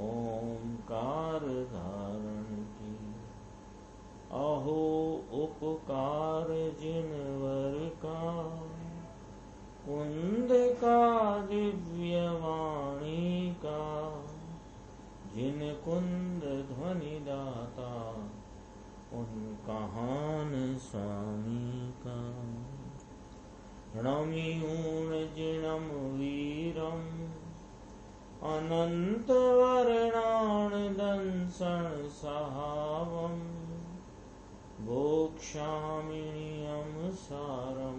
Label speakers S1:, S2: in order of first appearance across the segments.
S1: ओंकार धारण की। अहो उपकार जिनवर का, कुंद का दिव्य वाणी का, जिन कुंद ध्वनि दाता, उन कहान स्वामी का। णमियूण जिणम वीरम, अनंत वर्णान दंसन सहावम, भोक्ष्यामिनियम सारम,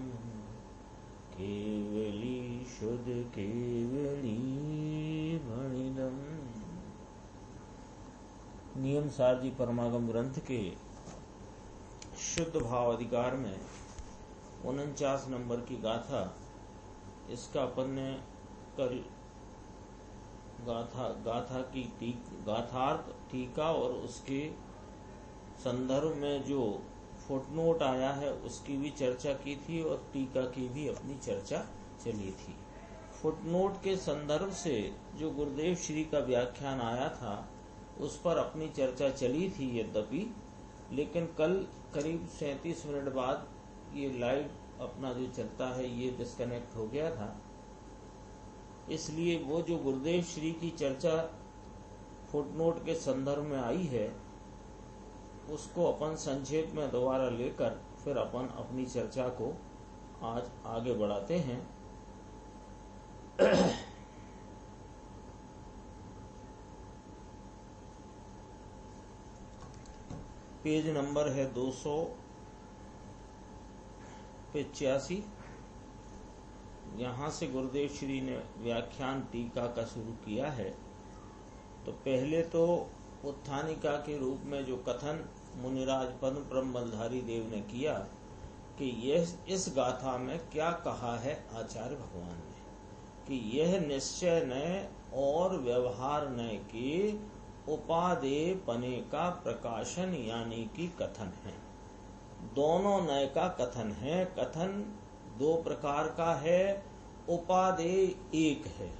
S1: केवली शुद्ध केवली भणिदम। नियम सार जी परमागम ग्रंथ के शुद्ध भाव अधिकार में 49 नंबर की गाथा, इसका अपन ने कल गाथा की गाथार्थ टीका और उसके संदर्भ में जो फुटनोट आया है उसकी भी चर्चा की थी और टीका की भी अपनी चर्चा चली थी। फुटनोट के संदर्भ से जो गुरुदेव श्री का व्याख्यान आया था उस पर अपनी चर्चा चली थी यद्यपि, लेकिन कल करीब 37 मिनट बाद ये लाइव अपना जो चलता है ये डिस्कनेक्ट हो गया था, इसलिए वो जो गुरुदेव श्री की चर्चा फुटनोट के संदर्भ में आई है उसको अपन संक्षेप में दोबारा लेकर फिर अपन अपनी चर्चा को आज आगे बढ़ाते हैं। पेज नंबर है 285। यहां से गुरुदेव श्री ने व्याख्यान टीका का शुरू किया है। तो पहले तो उत्थानिका के रूप में जो कथन मुनिराज पद्म ब्रह्मधारी देव ने किया कि यह इस गाथा में क्या कहा है आचार्य भगवान ने, कि यह निश्चय नय और व्यवहार नय के उपादेय पने का प्रकाशन यानी कि कथन है। दोनों नय का कथन है। कथन दो प्रकार का है, उपादेय एक है।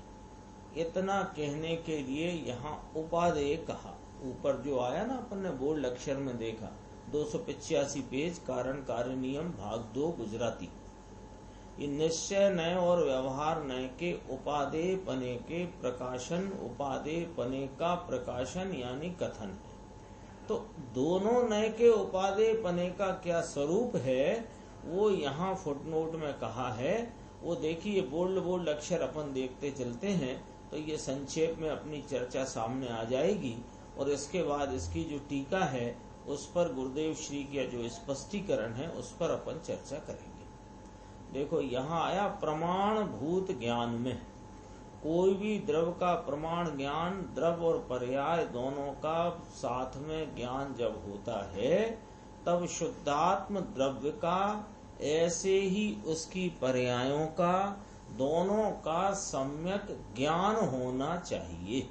S1: इतना कहने के लिए यहाँ उपादेय कहा। ऊपर जो आया ना अपन ने बोल्ड अक्षर में देखा 285 पेज, कारण कार्य नियम भाग 2 गुजराती। ये निश्चय नय और व्यवहार नय के उपादेय पने के प्रकाशन, उपादेय पने का प्रकाशन यानी कथन है। तो दोनों नय के उपादेय पने का क्या स्वरूप है वो यहाँ फुटनोट में कहा है। वो देखिए बोल्ड अक्षर अपन देखते चलते हैं तो ये संक्षेप में अपनी चर्चा सामने आ जाएगी और इसके बाद इसकी जो टीका है उस पर गुरुदेव श्री का जो स्पष्टीकरण है उस पर अपन चर्चा करेंगे। देखो यहाँ आया प्रमाण भूत ज्ञान में, कोई भी द्रव्य का प्रमाण ज्ञान, द्रव्य और पर्याय दोनों का साथ में ज्ञान जब होता है तब शुद्धात्म द्रव्य का ऐसे ही उसकी पर्यायों का दोनों का सम्यक ज्ञान होना चाहिए।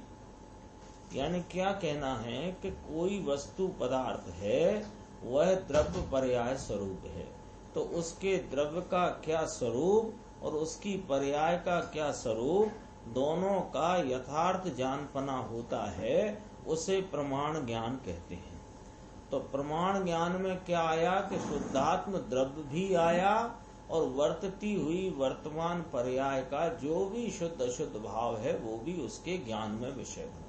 S1: यानी क्या कहना है कि कोई वस्तु पदार्थ है वह द्रव्य पर्याय स्वरूप है, तो उसके द्रव्य का क्या स्वरूप और उसकी पर्याय का क्या स्वरूप दोनों का यथार्थ जानपना होता है, उसे प्रमाण ज्ञान कहते हैं। तो प्रमाण ज्ञान में क्या आया कि शुद्धात्म द्रव्य भी आया और वर्तती हुई वर्तमान पर्याय का जो भी शुद्ध अशुद्ध भाव है वो भी उसके ज्ञान में विषय बना।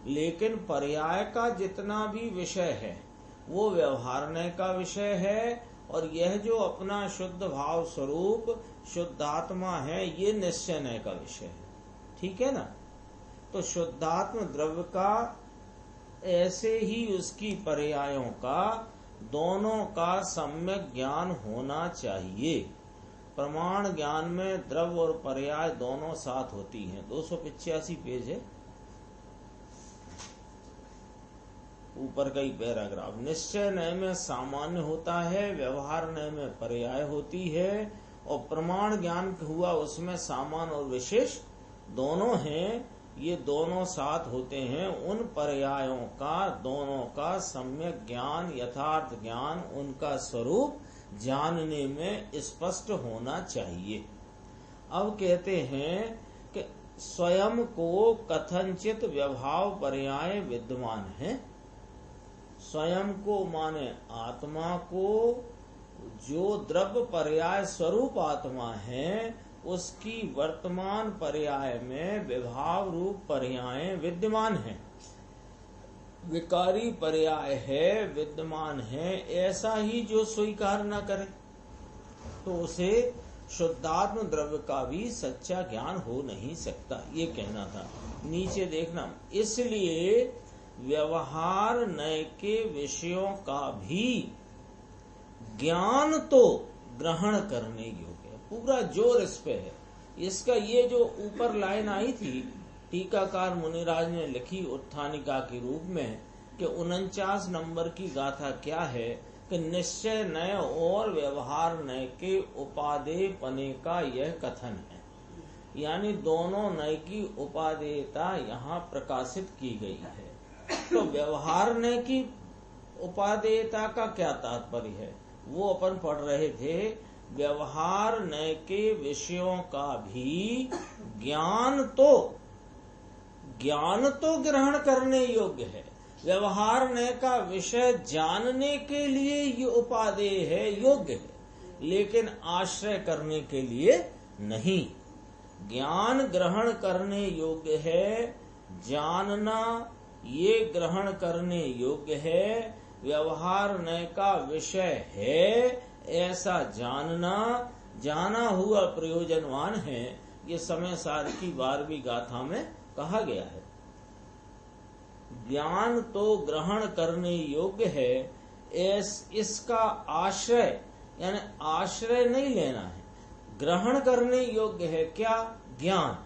S1: लेकिन पर्याय का जितना भी विषय है वो व्यवहारने का विषय है और यह जो अपना शुद्ध भाव स्वरूप शुद्धात्मा है ये निश्चय का विषय है। ठीक है ना। तो शुद्धात्म द्रव्य का ऐसे ही उसकी पर्यायों का दोनों का सम्यक ज्ञान होना चाहिए। प्रमाण ज्ञान में द्रव्य और पर्याय दोनों साथ होती हैं। 285 पेज है, ऊपर का ही पैराग्राफ। निश्चय नय में सामान्य होता है, व्यवहार नय में पर्याय होती है और प्रमाण ज्ञान हुआ उसमें सामान्य और विशेष दोनों हैं। ये दोनों साथ होते हैं। उन पर्यायों का दोनों का सम्यक ज्ञान, यथार्थ ज्ञान, उनका स्वरूप जानने में स्पष्ट होना चाहिए। अब कहते हैं कि स्वयं को कथनचित व्यवहार पर्याय विद्यमान है। स्वयं को माने आत्मा को, जो द्रव्य पर्याय स्वरूप आत्मा है उसकी वर्तमान पर्याय में विभाव रूप पर्याय विद्यमान है। विकारी पर्याय है, विद्यमान है, ऐसा ही जो स्वीकार न करे तो उसे शुद्धात्म द्रव्य का भी सच्चा ज्ञान हो नहीं सकता, ये कहना था। नीचे देखना, इसलिए व्यवहार नय के विषयों का भी ज्ञान तो ग्रहण करने योग्य है। पूरा जोर इस पे है। इसका ये जो ऊपर लाइन आई थी टीकाकार मुनिराज ने लिखी उत्थानिका के रूप में कि 49 नंबर की गाथा क्या है कि निश्चय नय और व्यवहार नय के उपादेय पने का यह कथन है। यानी दोनों नय की उपादेयता यहाँ प्रकाशित की गई है। तो व्यवहार नय की उपादेयता का क्या तात्पर्य है वो अपन पढ़ रहे थे। व्यवहार नय के विषयों का भी ज्ञान तो ग्रहण करने योग्य है। व्यवहार नय का विषय जानने के लिए ये उपादेय है, योग्य है, लेकिन आश्रय करने के लिए नहीं। ज्ञान ग्रहण करने योग्य है, जानना ये ग्रहण करने योग्य है। व्यवहार नय का विषय है ऐसा जानना, जाना हुआ प्रयोजनवान है। ये समय सार की 12वीं गाथा में कहा गया है। ज्ञान तो ग्रहण करने योग्य है, इसका आश्रय यानी आश्रय नहीं लेना है। ग्रहण करने योग्य है क्या? ज्ञान,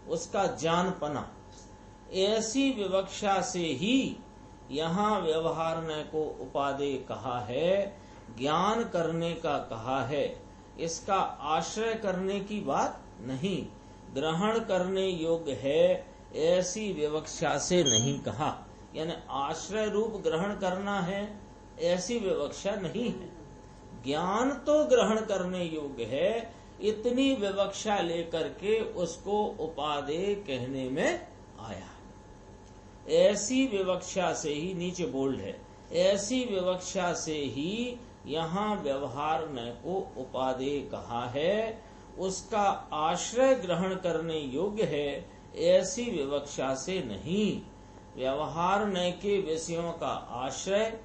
S1: उसका जानपना। ऐसी विवक्षा से ही यहाँ व्यवहार नय को उपादेय कहा है, ज्ञान करने का कहा है। इसका आश्रय करने की बात नहीं। ग्रहण करने योग्य है ऐसी विवक्षा से नहीं कहा, यानी आश्रय रूप ग्रहण करना है ऐसी विवक्षा नहीं है। ज्ञान तो ग्रहण करने योग्य है, इतनी विवक्षा लेकर के उसको उपादेय कहने में आया। ऐसी विवक्षा से ही, नीचे बोल्ड है, ऐसी विवक्षा से ही यहाँ व्यवहार नय को उपादेय कहा है। उसका आश्रय ग्रहण करने योग्य है ऐसी विवक्षा से नहीं। व्यवहार नय के विषयों का आश्रय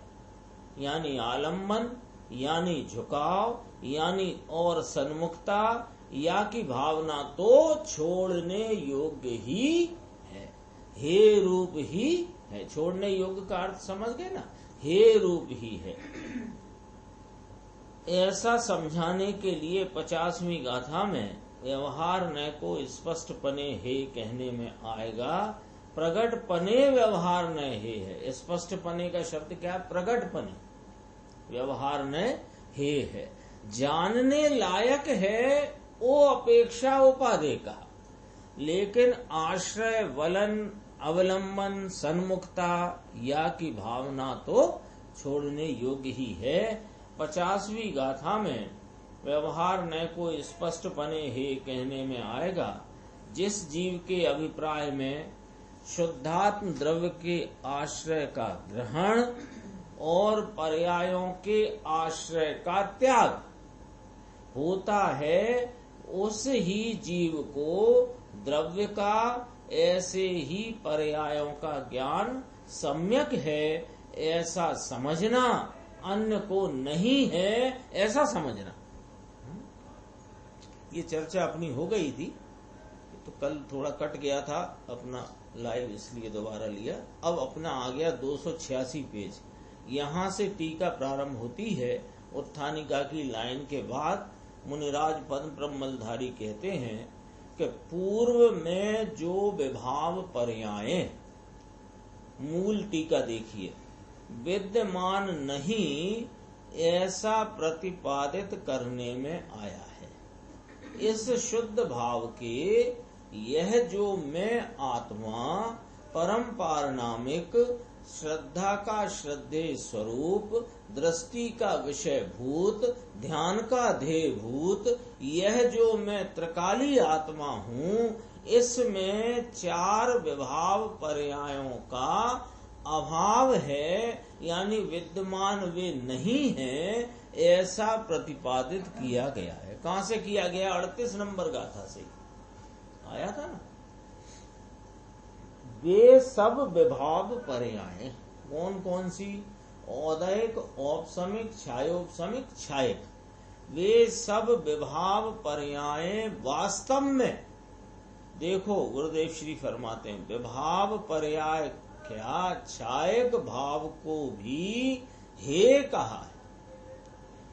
S1: यानी आलम्बन यानी झुकाव यानी और सन्मुखता या की भावना तो छोड़ने योग्य ही है, हे रूप ही है। छोड़ने योग्य का अर्थ समझ गए ना, हे रूप ही है। ऐसा समझाने के लिए 50वीं गाथा में व्यवहार नय को स्पष्ट पने हे कहने में आएगा। प्रगट पने व्यवहार नय हे है। स्पष्ट पने का शब्द क्या है? प्रगट पने। व्यवहार नय हे है, जानने लायक है वो अपेक्षा उपादेय का, लेकिन आश्रय वलन अवलंबन सन्मुखता या की भावना तो छोड़ने योग्य ही है। 50वीं गाथा में व्यवहार नय को स्पष्ट पने हे कहने में आएगा। जिस जीव के अभिप्राय में शुद्धात्म द्रव्य के आश्रय का ग्रहण और पर्यायों के आश्रय का त्याग होता है, उस ही जीव को द्रव्य का ऐसे ही पर्यायों का ज्ञान सम्यक है ऐसा समझना, अन्य को नहीं है ऐसा समझना। ये चर्चा अपनी हो गई थी, तो कल थोड़ा कट गया था अपना लाइव, इसलिए दोबारा लिया। अब अपना आ गया 286 पेज। यहाँ से टीका प्रारंभ होती है। उत्थानिका की लाइन के बाद मुनिराज पद्म ब्रह्मधारी कहते हैं कि पूर्व में जो विभाव पर्याय, मूल टीका देखिए, विद्यमान नहीं ऐसा प्रतिपादित करने में आया है। इस शुद्ध भाव के यह जो मैं आत्मा परम पारनामिक, श्रद्धा का श्रद्धेय स्वरूप, दृष्टि का विषय भूत, ध्यान का ध्येय भूत, यह जो मैं त्रिकाली आत्मा हूँ, इसमें चार विभाव पर्यायों का अभाव है, यानी विद्यमान वे नहीं हैं, ऐसा प्रतिपादित किया गया है। कहां से किया गया? 38 नंबर गाथा से आया था ना। वे सब विभाव पर्याय कौन कौन सी? औदैक, औपसमिक, छायोपसमिक, छायक। वे सब विभाव पर्याय वास्तव में, देखो गुरुदेव श्री फरमाते हैं, विभाव पर्याय क्या छायक भाव को भी हे कहा है,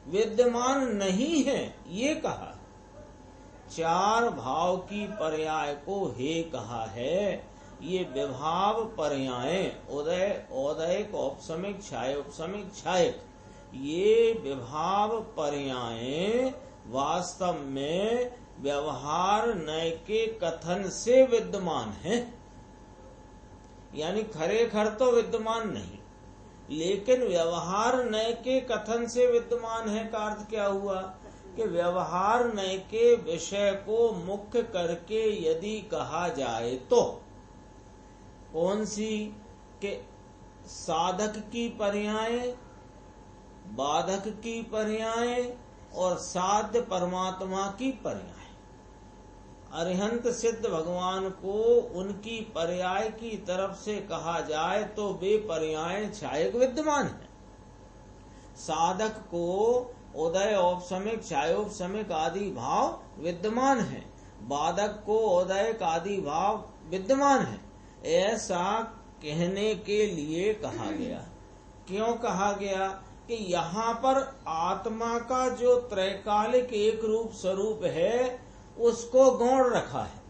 S1: विद्यमान नहीं है ये कहा। चार भाव की पर्याय को हे कहा है। ये विभाव पर्याय उदय, औदैक, औपसमिक, छायोपसमिक, छायक, ये विभाव पर्याय वास्तव में व्यवहार नय के कथन से विद्यमान है, यानी खरेखर तो विद्यमान नहीं, लेकिन व्यवहार नय के कथन से विद्यमान है। का अर्थ क्या हुआ कि व्यवहार नय के विषय को मुख्य करके यदि कहा जाए तो कौन सी? के साधक की पर्याय, बाधक की पर्याय और साध्य परमात्मा की पर्याय। अरिहंत सिद्ध भगवान को उनकी पर्याय की तरफ से कहा जाए तो वे पर्याय छायक विद्यमान है। साधक को उदय, औपसमिक, छायोपसमिक आदि भाव विद्यमान है। बाधक को उदय आदि भाव विद्यमान है। ऐसा कहने के लिए कहा गया। क्यों कहा गया? कि यहाँ पर आत्मा का जो त्रैकालिक एक रूप स्वरूप है उसको गौण रखा है,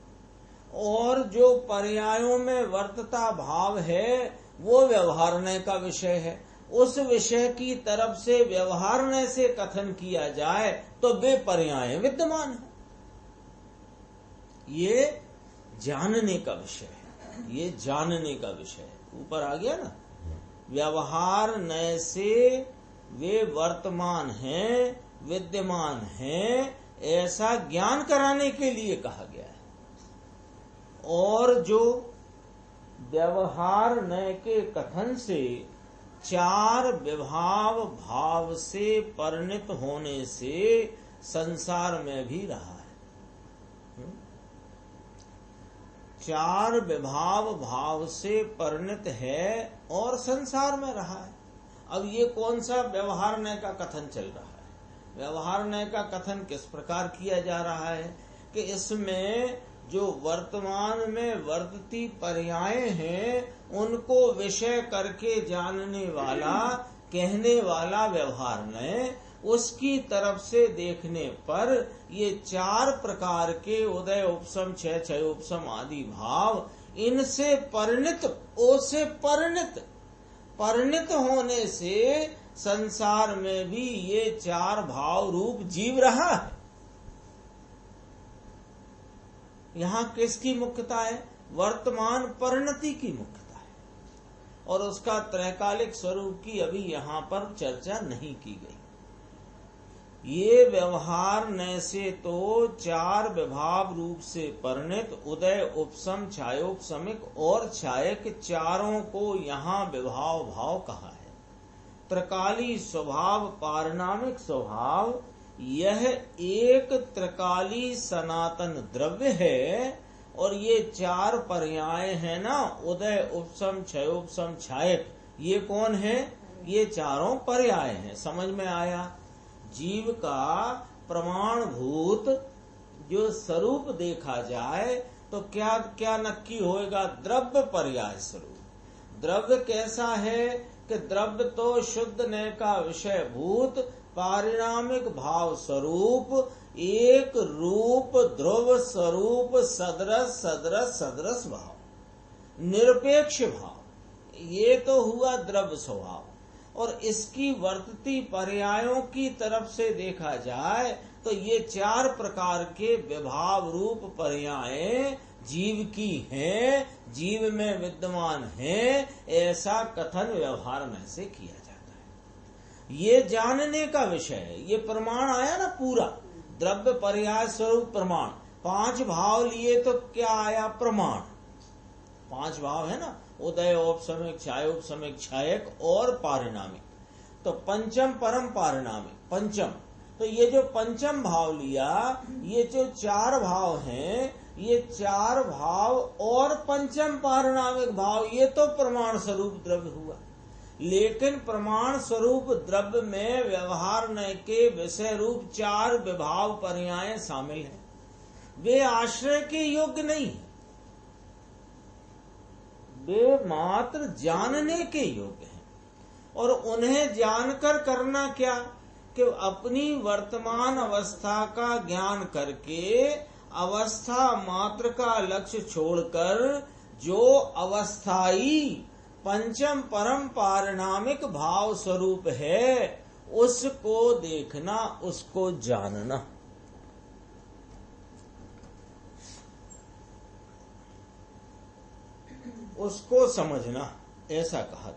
S1: और जो पर्यायों में वर्तता भाव है वो व्यवहारण्य का विषय है। उस विषय की तरफ से व्यवहारण्य से कथन किया जाए तो वे पर्याय विद्यमान है। ये जानने का विषय है, ये जानने का विषय है। ऊपर आ गया ना, व्यवहार नय से वे वर्तमान हैं, विद्यमान हैं, ऐसा ज्ञान कराने के लिए कहा गया है। और जो व्यवहार नय के कथन से चार विभाव भाव से परिणत होने से संसार में भी रहा है। चार विभाव भाव से परिणत है और संसार में रहा है। अब ये कौन सा व्यवहार नय का कथन चल रहा है? व्यवहार नय का कथन किस प्रकार किया जा रहा है कि इसमें जो वर्तमान में वर्तती पर्याय हैं उनको विषय करके जानने वाला, कहने वाला व्यवहार नय, उसकी तरफ से देखने पर ये चार प्रकार के उदय, उपसम, क्षय, क्षयोपसम आदि भाव इनसे परिणत, ओसे परिणत होने से संसार में भी ये चार भाव रूप जीव रहा है। यहाँ किसकी मुख्यता है? वर्तमान परिणति की मुख्यता है, और उसका त्रैकालिक स्वरूप की अभी यहाँ पर चर्चा नहीं की गई। ये व्यवहार नय से तो चार विभाव रूप से परिणत उदय, उपसम, छायोपसमिक और छायक चारों को यहाँ विभाव भाव कहा है। त्रिकाली स्वभाव, पारिणामिक स्वभाव, यह एक त्रिकाली सनातन द्रव्य है। और ये चार पर्याय है ना, उदय, उपसम, क्षयोपसम, छायक, ये कौन है? ये चारों पर्याय हैं। समझ में आया? जीव का प्रमाणभूत जो स्वरूप देखा जाए तो क्या क्या नक्की होएगा? द्रव्य पर्याय स्वरूप। द्रव्य कैसा है कि द्रव्य तो शुद्ध नय का विषय भूत पारिणामिक भाव स्वरूप, एक रूप ध्रुव स्वरूप, सदरस सदरस सदरस भाव, निरपेक्ष भाव, ये तो हुआ द्रव्य स्वभाव। और इसकी वर्तती पर्यायों की तरफ से देखा जाए तो ये चार प्रकार के विभाव रूप पर्याय जीव की हैं, जीव में विद्यमान हैं, ऐसा कथन व्यवहार में से किया जाता है। ये जानने का विषय है। ये प्रमाण आया ना पूरा, द्रव्य पर्याय स्वरूप प्रमाण, 5 भाव लिए तो क्या आया? प्रमाण। 5 भाव है ना, उदय, औपसमिक, छायोपसमिक, छायक और पारिणामिक। तो पंचम परम पारिणामिक, पंचम। तो ये जो पंचम भाव लिया, ये जो 4 भाव हैं, ये 4 भाव और पंचम पारिणामिक भाव, ये तो प्रमाण स्वरूप द्रव्य हुआ। लेकिन प्रमाण स्वरूप द्रव्य में व्यवहारने के विषय रूप 4 विभाव पर्याय शामिल हैं। वे आश्रय के योग्य नहीं है, वे मात्र जानने के योग्य हैं। और उन्हें जानकर करना क्या? कि अपनी वर्तमान अवस्था का ज्ञान करके अवस्था मात्र का लक्ष्य छोड़कर जो अवस्थाई पंचम परम पारिणामिक भाव स्वरूप है, उसको देखना, उसको जानना। उसको समझना, ऐसा कहा।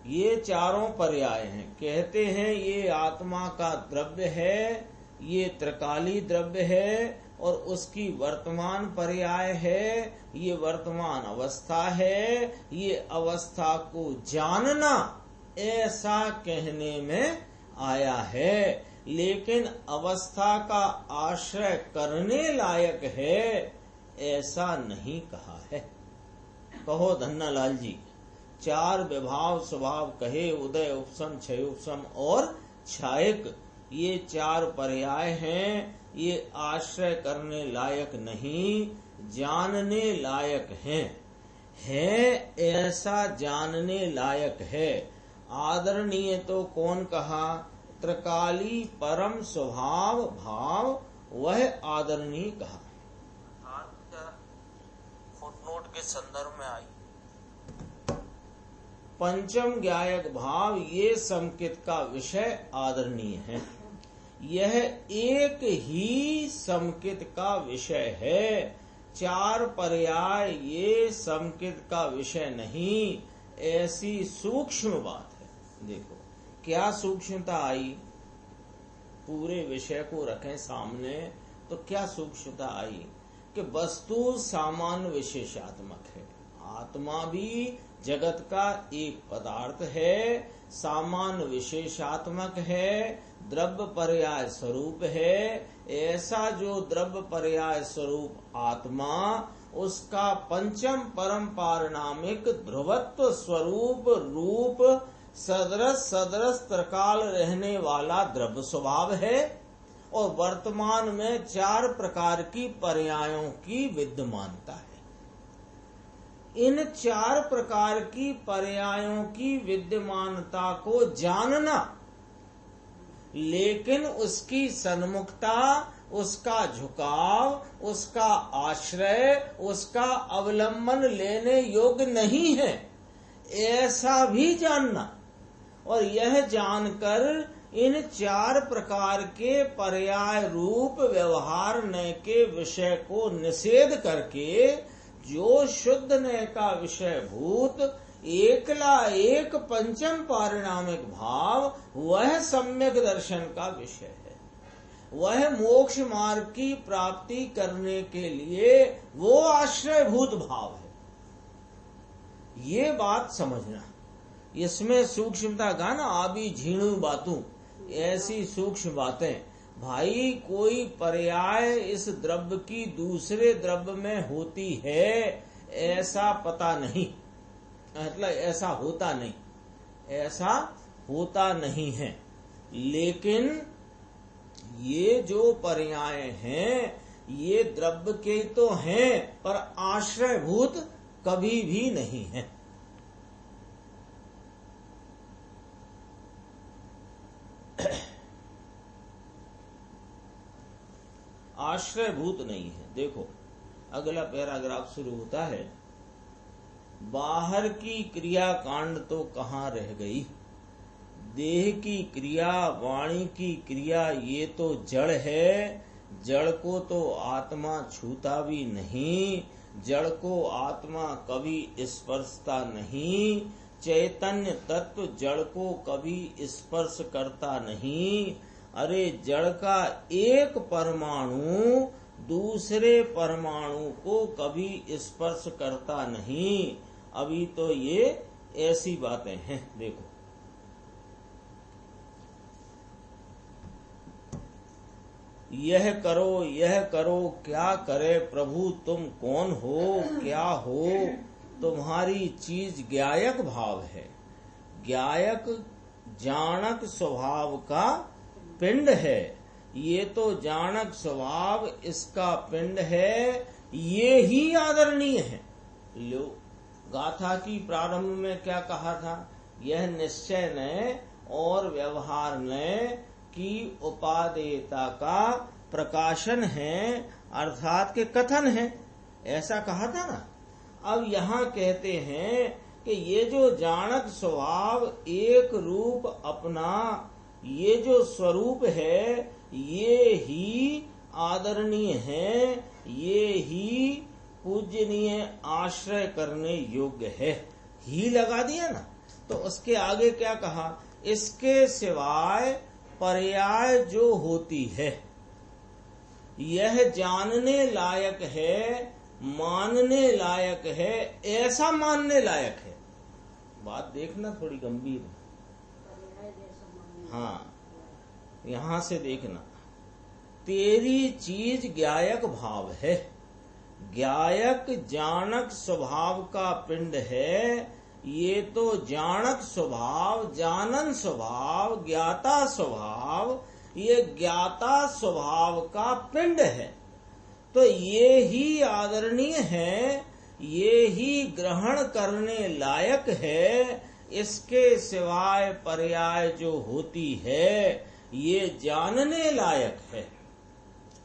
S1: ये चारों पर्याय हैं। कहते हैं ये आत्मा का द्रव्य है, ये त्रिकाली द्रव्य है, और उसकी वर्तमान पर्याय है, ये वर्तमान अवस्था है, ये अवस्था को जानना, ऐसा कहने में आया है। लेकिन अवस्था का आश्रय करने लायक है, ऐसा नहीं कहा है। कहो धन्नालाल जी। 4 विभाव स्वभाव कहे, उदय, उपसम, क्षयोपसम और छायक, ये 4 पर्याय हैं। ये आश्रय करने लायक नहीं, जानने लायक हैं। ऐसा जानने लायक है। आदरणीय तो कौन कहा? त्रिकाली परम स्वभाव भाव, वह आदरणीय कहा। फुटनोट के संदर्भ में आई। पंचम ज्ञायक भाव, ये संकेत का विषय आदरणीय है। यह एक ही संकेत का विषय है। 4 पर्याय ये संकेत का विषय नहीं, ऐसी सूक्ष्म बात है। देखो क्या सूक्ष्मता आई। पूरे विषय को रखें सामने तो क्या सूक्ष्मता आई कि वस्तु सामान्य विशेषात्मक है। आत्मा भी जगत का एक पदार्थ है, सामान्य विशेषात्मक है, द्रव्य पर्याय स्वरूप है। ऐसा जो द्रव्य पर्याय स्वरूप आत्मा, उसका पंचम परम पारिणामिक ध्रुवत्व स्वरूप रूप सदृश त्रिकाल रहने वाला द्रव्य स्वभाव है। और वर्तमान में 4 प्रकार की पर्यायों की विद्यमानता है। इन 4 प्रकार की पर्यायों की विद्यमानता को जानना, लेकिन उसकी सन्मुखता, उसका झुकाव, उसका आश्रय, उसका अवलंबन लेने योग्य नहीं है, ऐसा भी जानना। और यह जानकर इन 4 प्रकार के पर्याय रूप व्यवहार नय के विषय को निषेध करके जो शुद्ध नय का विषय भूत एकला एक पंचम पारिणामिक भाव, वह सम्यक दर्शन का विषय है। वह मोक्ष मार्ग की प्राप्ति करने के लिए वो आश्रयभूत भाव है। ये बात समझना। इसमें सूक्ष्मता का ना आबी झीणु बातों, ऐसी सूक्ष्म बातें। भाई कोई पर्याय इस द्रव्य की दूसरे द्रव्य में होती है, ऐसा पता नहीं, मतलब ऐसा होता नहीं, ऐसा होता नहीं है। लेकिन ये जो पर्याय हैं, ये द्रव्य के तो हैं, पर आश्रयभूत कभी भी नहीं है। आश्रयभूत नहीं है। देखो अगला पैराग्राफ शुरू होता है, बाहर की क्रिया कांड तो कहाँ रह गई, देह की क्रिया, वाणी की क्रिया, ये तो जड़ है। जड़ को तो आत्मा छूता भी नहीं, जड़ को आत्मा कभी स्पर्शता नहीं, चैतन्य तत्व जड़ को कभी स्पर्श करता नहीं। अरे जड़ का एक परमाणु दूसरे परमाणु को कभी स्पर्श करता नहीं। अभी तो ये ऐसी बातें हैं। देखो, यह करो क्या करे प्रभु, तुम कौन हो क्या हो। तुम्हारी चीज ज्ञायक भाव है। ज्ञायक जानक स्वभाव का पिंड है। ये तो जानक स्वभाव इसका पिंड है, ये ही आदरणीय है। लो, गाथा की प्रारंभ में क्या कहा था? यह निश्चय ने और व्यवहार ने की उपादेयता का प्रकाशन है, अर्थात के कथन है, ऐसा कहा था ना। अब यहाँ कहते हैं कि ये जो जानक स्वभाव एक रूप अपना ये जो स्वरूप है, ये ही आदरणीय है, ये ही पूजनीय आश्रय करने योग्य है। ही लगा दिया ना। तो उसके आगे क्या कहा? इसके सिवाय पर्याय जो होती है, यह जानने लायक है, मानने लायक है, ऐसा मानने लायक है। बात देखना थोड़ी गंभीर है। हाँ, यहां से देखना। तेरी चीज ज्ञायक भाव है। ज्ञायक जानक स्वभाव का पिंड है। ये तो जानक स्वभाव, जानन स्वभाव, ज्ञाता स्वभाव, ये ज्ञाता स्वभाव का पिंड है। तो ये ही आदरणीय है, ये ही ग्रहण करने लायक है। इसके सिवाय पर्याय जो होती है, ये जानने लायक है।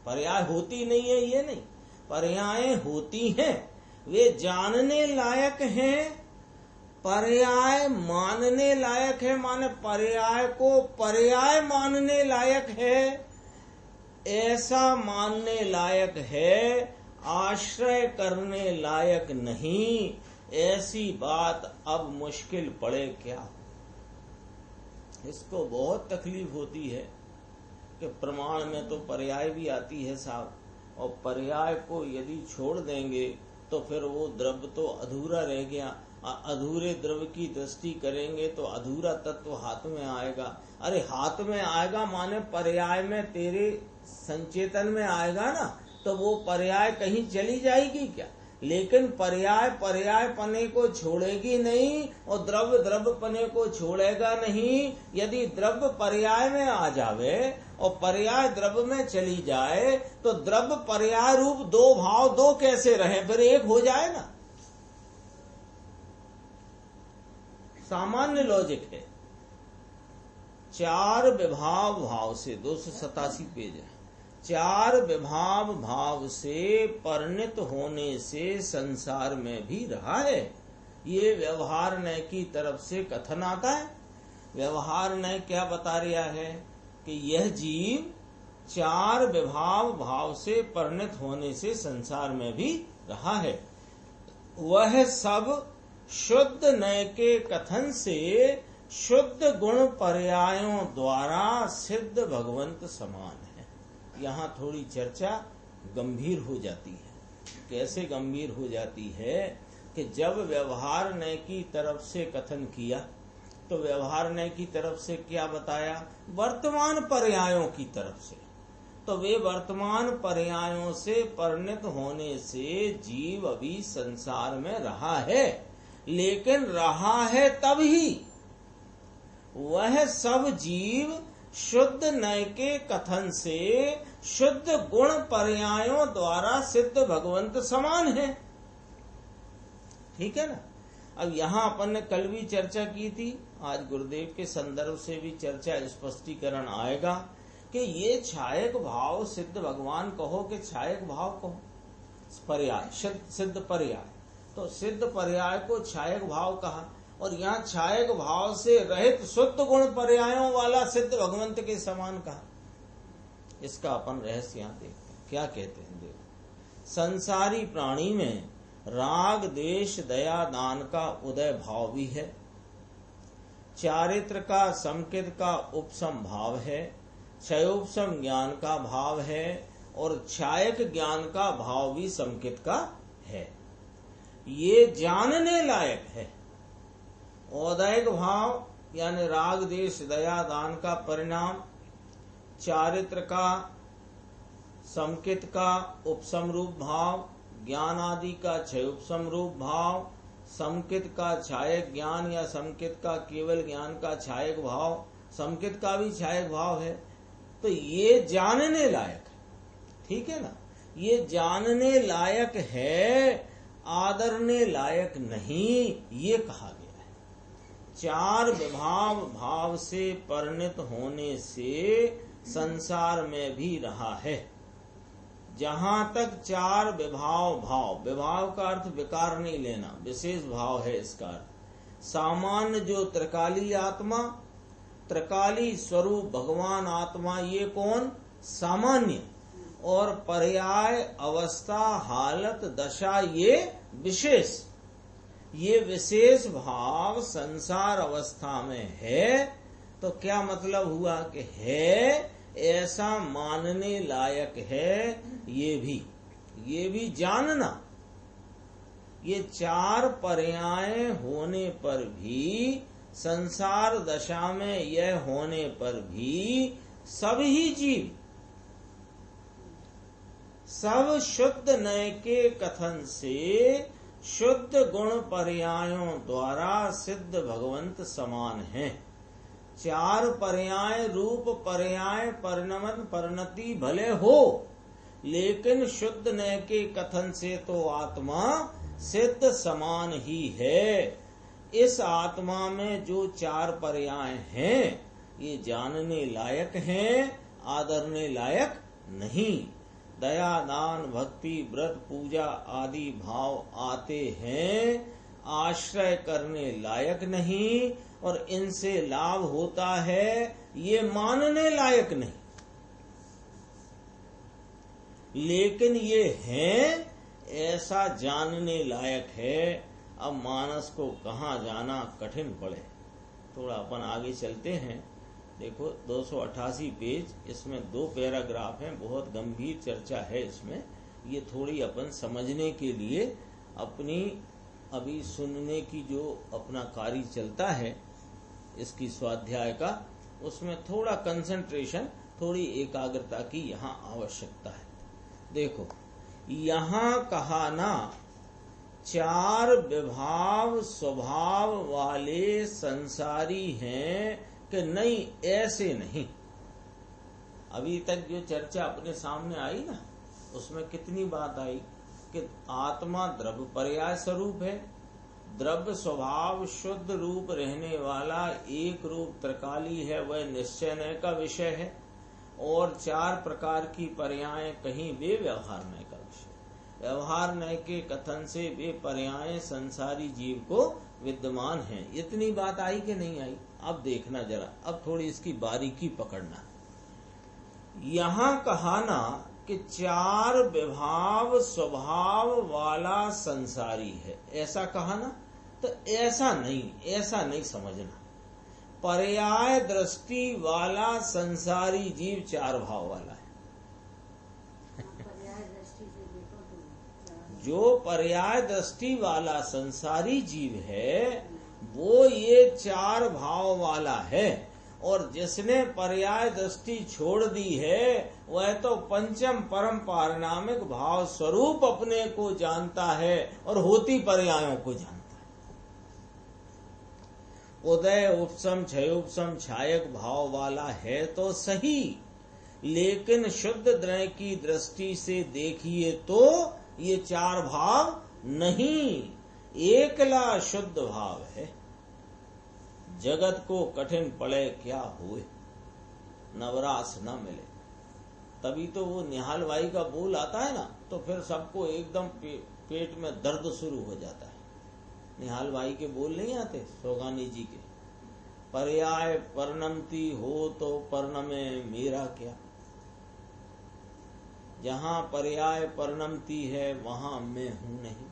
S1: पर्याय होती नहीं है ये नहीं, पर्याय होती हैं, वे जानने लायक हैं। पर्याय मानने लायक है, माने पर्याय को पर्याय मानने लायक है, ऐसा मानने लायक है, आश्रय करने लायक नहीं। ऐसी बात अब मुश्किल पड़े क्या? इसको बहुत तकलीफ होती है कि प्रमाण में तो पर्याय भी आती है साहब, और पर्याय को यदि छोड़ देंगे तो फिर वो द्रव्य तो अधूरा रह गया। अधूरे द्रव्य की दृष्टि करेंगे तो अधूरा तत्व हाथ में आएगा। अरे हाथ में आएगा माने पर्याय में तेरे संचेतन में आएगा ना, तो वो पर्याय कहीं चली जाएगी क्या? लेकिन पर्याय पर्याय पने को छोड़ेगी नहीं और द्रव्य द्रव्य पने को छोड़ेगा नहीं। यदि द्रव्य पर्याय में आ जावे और पर्याय द्रव्य में चली जाए तो द्रव्य पर्याय रूप दो भाव दो कैसे रहे? फिर एक हो जाए ना। सामान्य लॉजिक है। चार विभाव भाव से 287 पेज है। चार विभाव भाव से परिणत होने से संसार में भी रहा है। ये व्यवहार नय की तरफ से कथन आता है। व्यवहार नय क्या बता रहा है कि यह जीव चार विभाव भाव से परिणत होने से संसार में भी रहा है। वह सब शुद्ध नय के कथन से शुद्ध गुण पर्यायों द्वारा सिद्ध भगवंत समान है। यहाँ थोड़ी चर्चा गंभीर हो जाती है। कैसे गंभीर हो जाती है कि जब व्यवहार नय की तरफ से कथन किया तो व्यवहार नय की तरफ से क्या बताया? वर्तमान पर्यायों की तरफ से। तो वे वर्तमान पर्यायों से परिणत होने से जीव अभी संसार में रहा है, लेकिन रहा है तभी वह सब जीव शुद्ध नय के कथन से शुद्ध गुण पर्यायों द्वारा सिद्ध भगवंत समान है। ठीक है ना। अब यहाँ अपन ने कल भी चर्चा की थी, आज गुरुदेव के संदर्भ से भी चर्चा स्पष्टीकरण आएगा कि ये छायक भाव सिद्ध भगवान कहो कि छायक भाव कहो, पर्याय सिद्ध पर्याय, तो सिद्ध पर्याय को छायक भाव कहा। और यहाँ छायक भाव से रहित शुद्ध गुण पर्यायों वाला सिद्ध भगवंत के समान कहा। इसका अपन रहस्य यहाँ देखते हैं। क्या कहते हैं? देखो, संसारी प्राणी में राग देश दया दान का उदय भाव भी है, चारित्र का संकेत का उपसम भाव है, क्षयोपशम ज्ञान का भाव है और क्षायक ज्ञान का भाव भी संकित का है। ये जानने लायक है। औदैहिक भाव यानी राग देश दया दान का परिणाम, चारित्र का संकित का उपशम रूप भाव, ज्ञान आदि का क्षयोपशम रूप भाव, संकित का छायक ज्ञान या संकित का केवल ज्ञान का छायक भाव, संकित का भी छायक भाव है। तो ये जानने लायक है, ठीक है ना। ये जानने लायक है, आदरने लायक नहीं, ये कहा गया है। चार विभाव भाव से परिणत होने से संसार में भी रहा है। जहां तक चार विभाव भाव, विभाव का अर्थ विकार नहीं लेना, विशेष भाव है इसका अर्थ। सामान्य जो त्रिकाली आत्मा, त्रिकाली स्वरूप भगवान आत्मा, ये कौन? सामान्य। और पर्याय अवस्था हालत दशा ये विशेष। ये विशेष भाव संसार अवस्था में है। तो क्या मतलब हुआ कि है ऐसा मानने लायक है। ये भी जानना। ये चार पर्याय होने पर भी, संसार दशा में यह होने पर भी सभी जीव, सब शुद्ध नय के कथन से शुद्ध गुण पर्यायों द्वारा सिद्ध भगवंत समान हैं। चार पर्याय रूप पर्याय परिणमन परिणति भले हो, लेकिन शुद्ध नय के कथन से तो आत्मा सिद्ध समान ही है। इस आत्मा में जो चार पर्याय हैं, ये जानने लायक हैं, आदरने लायक नहीं। दया दान भक्ति व्रत पूजा आदि भाव आते हैं, आश्रय करने लायक नहीं, और इनसे लाभ होता है, ये मानने लायक नहीं। लेकिन ये हैं ऐसा जानने लायक है। अब मानस को कहाँ जाना कठिन पड़े। थोड़ा अपन आगे चलते हैं। देखो 288 पेज, इसमें 2 पैराग्राफ हैं, बहुत गंभीर चर्चा है इसमें। ये थोड़ी अपन समझने के लिए अपनी अभी सुनने की जो अपना कार्य चलता है इसकी स्वाध्याय का, उसमें थोड़ा कंसंट्रेशन, थोड़ी एकाग्रता की यहाँ आवश्यकता है। देखो यहाँ कहा ना, चार विभाव स्वभाव वाले संसारी हैं कि नहीं, ऐसे नहीं। अभी तक जो चर्चा अपने सामने आई ना, उसमें कितनी बात आई कि आत्मा द्रव्य पर्याय स्वरूप है, द्रव्य स्वभाव शुद्ध रूप रहने वाला एक रूप त्रिकाली है, वह निश्चय नय का विषय है। और चार प्रकार की पर्याय कहीं वे व्यवहार नय का विषय। व्यवहार नय के कथन से वे पर्याय संसारी जीव को विद्यमान हैं। इतनी बात आई कि नहीं आई? अब देखना जरा, अब थोड़ी इसकी बारीकी पकड़ना। यहाँ कहा ना कि चार विभाव स्वभाव वाला संसारी है, ऐसा कहा ना। तो ऐसा नहीं समझना। पर्याय दृष्टि वाला संसारी जीव चार भाव वाला है। जो पर्याय दृष्टि वाला संसारी जीव है वो ये चार भाव वाला है। और जिसने पर्याय दृष्टि छोड़ दी है वह तो पंचम परम पारिणामिक भाव स्वरूप अपने को जानता है और होती पर्यायों को जानता है। उदय उपशम क्षयोपशम छायक भाव वाला है तो सही, लेकिन शुद्ध द्रव्य की दृष्टि से देखिए तो ये चार भाव नहीं, एकला शुद्ध भाव है। जगत को कठिन पड़े क्या हुए, नवरास न मिले। तभी तो वो निहाल भाई का बोल आता है ना, तो फिर सबको एकदम पेट में दर्द शुरू हो जाता है। निहाल भाई के बोल नहीं आते सोगानी जी के, पर्याय परिणमती हो तो परिणमे मेरा क्या। जहां पर्याय परिणमती है वहां मैं हूं नहीं,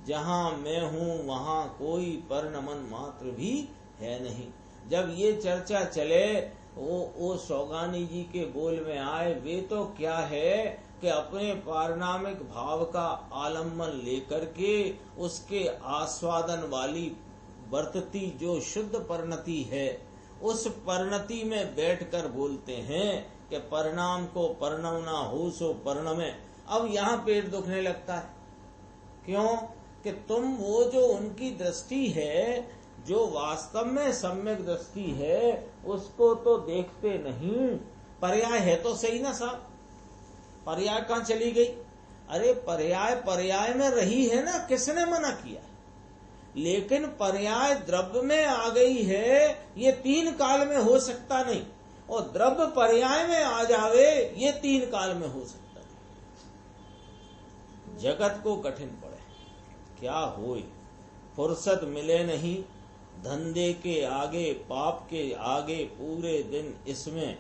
S1: जहां मैं हूं वहां कोई परिणमन मात्र भी है नहीं। जब ये चर्चा चले वो सौगानी जी के बोल में आए, वे तो क्या है कि अपने पारनामिक भाव का आलम्बन लेकर के उसके आस्वादन वाली वर्तती जो शुद्ध परिणति है, उस परिणति में बैठकर बोलते हैं कि परिणाम को परिणम ना हो सो परिणमे। अब यहाँ पेट दुखने लगता है, क्यों कि तुम वो जो उनकी दृष्टि है, जो वास्तव में सम्यक दृष्टि है, उसको तो देखते नहीं। पर्याय है तो सही ना साहब, पर्याय कहाँ चली गई? अरे पर्याय पर्याय में रही है ना, किसने मना किया? लेकिन पर्याय द्रव्य में आ गई है, ये तीन काल में हो सकता नहीं, और द्रव्य पर्याय में आ जावे, ये तीन काल में हो सकता नहीं। जगत को कठिन पड़े, क्या होए, फुर्सत मिले नहीं, धंधे के आगे पाप के आगे पूरे दिन इसमें,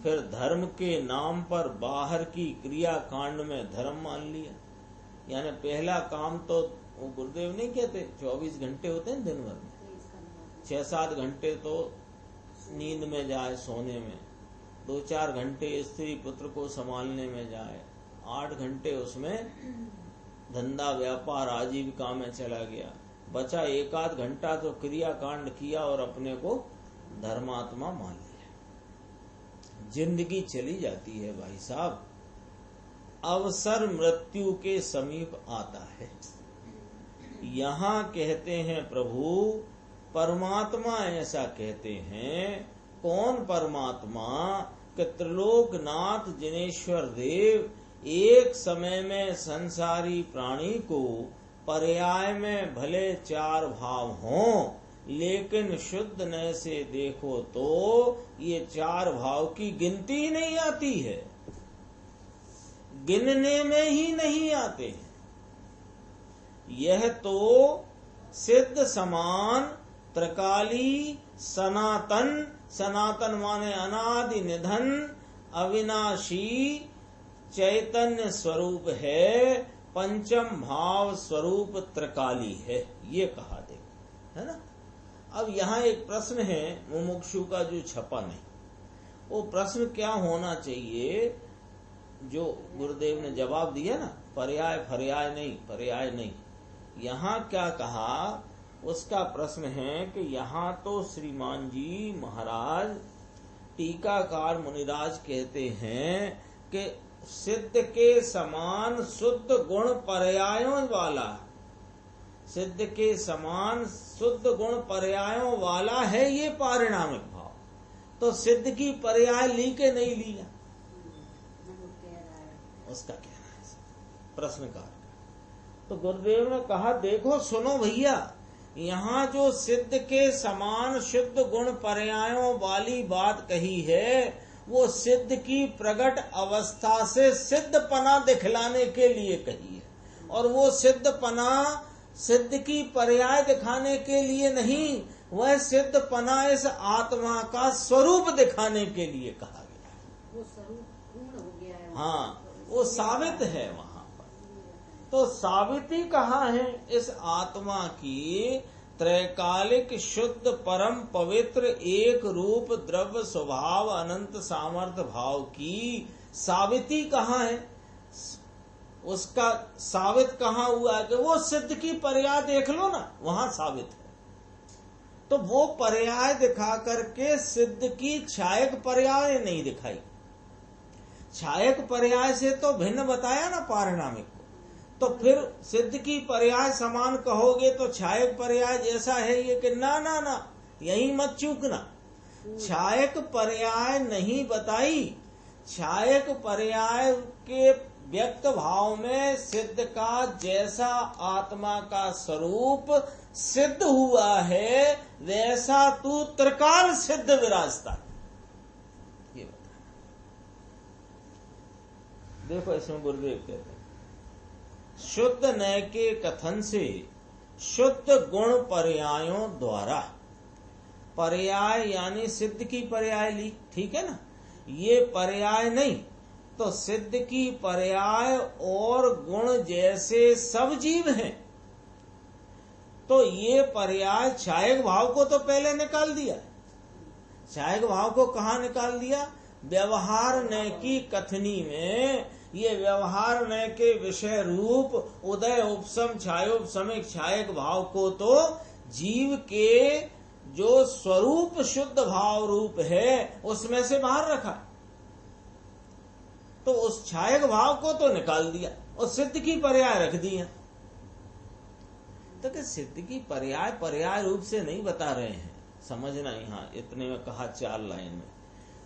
S1: फिर धर्म के नाम पर बाहर की क्रिया कांड में धर्म मान लिया। यानी पहला काम तो वो गुरुदेव नहीं कहते 24 घंटे होते हैं दिन भर में, 6-7 घंटे तो नींद में जाए, सोने में, 2-4 घंटे स्त्री पुत्र को संभालने में जाए, 8 घंटे उसमें धंधा व्यापार आजीविका में चला गया, बचा 1-8 घंटा तो क्रिया कांड किया और अपने को धर्मात्मा मान लिया। जिंदगी चली जाती है भाई साहब, अवसर मृत्यु के समीप आता है। यहाँ कहते हैं प्रभु परमात्मा ऐसा कहते हैं, कौन परमात्मा? कि त्रिलोकनाथ जिनेश्वर देव एक समय में संसारी प्राणी को पर्याय में भले 4 भाव हों, लेकिन शुद्ध नय से देखो तो ये 4 भाव की गिनती ही नहीं आती है, गिनने में ही नहीं आते हैं। यह तो सिद्ध समान त्रिकाली सनातन, सनातन माने अनादि निधन अविनाशी चैतन्य स्वरूप है, पंचम भाव स्वरूप त्रिकाली है, ये कहा देखो, है ना। अब यहाँ एक प्रश्न है मुमुक्षु का जो छपा नहीं, वो प्रश्न क्या होना चाहिए जो गुरुदेव ने जवाब दिया ना, पर्याय पर्याय नहीं, पर्याय नहीं। यहाँ क्या कहा, उसका प्रश्न है कि यहाँ तो श्रीमान जी महाराज टीकाकार मुनिराज कहते हैं कि सिद्ध के समान शुद्ध गुण पर्यायों वाला, सिद्ध के समान शुद्ध गुण पर्यायों वाला है ये पारिणामिक भाव। तो सिद्ध की पर्याय ली के नहीं लिया, उसका कहना है प्रश्नकार। तो गुरुदेव ने कहा देखो सुनो भैया, यहाँ जो सिद्ध के समान शुद्ध गुण पर्यायों वाली बात कही है, वो सिद्ध की प्रगट अवस्था से सिद्धपना दिखलाने के लिए कही है, और वो सिद्धपना सिद्ध की पर्याय दिखाने के लिए नहीं, वह सिद्धपना इस आत्मा का स्वरूप दिखाने के लिए कहा गया है।
S2: वो स्वरूप पूर्ण हो गया है।
S1: हाँ, वो साबित है वहाँ पर। तो साबिती कहाँ है इस आत्मा की? त्रैकालिक शुद्ध परम पवित्र एक रूप द्रव्य स्वभाव अनंत सामर्थ्य भाव की साबिती कहाँ है? उसका साबित कहाँ हुआ है कि वो सिद्ध की पर्याय देख लो ना, वहां साबित है। तो वो पर्याय दिखा करके सिद्ध की छायक पर्याय नहीं दिखाई। छायक पर्याय से तो भिन्न बताया ना पारिणामिक को, तो फिर सिद्ध की पर्याय समान कहोगे तो छायक पर्याय जैसा है ये कि ना ना ना, यही मत चूकना। छायक पर्याय नहीं बताई, छायक पर्याय के व्यक्त भाव में सिद्ध का जैसा आत्मा का स्वरूप सिद्ध हुआ है, वैसा तू त्रिकाल सिद्ध विराजता है, ये बता। देखो इसमें गुरुदेव कहते हैं शुद्ध नय के कथन से शुद्ध गुण पर्यायों द्वारा, पर्याय यानी सिद्ध की पर्याय ली, ठीक है ना, ये पर्याय नहीं तो सिद्ध की पर्याय और गुण जैसे सब जीव हैं। तो ये पर्याय छायक भाव को तो पहले निकाल दिया है, छायक भाव को कहाँ निकाल दिया? व्यवहार नय की कथनी में ये व्यवहार नय के विषय रूप उदय उपसम छायोपसमिक छायक भाव को तो जीव के जो स्वरूप शुद्ध भाव रूप है उसमें से बाहर रखा, तो उस छायक भाव को तो निकाल दिया और सिद्ध की पर्याय रख दिया। तो कि सिद्ध की पर्याय पर्याय रूप से नहीं बता रहे हैं, समझना। यहाँ इतने में कहा 4 लाइन में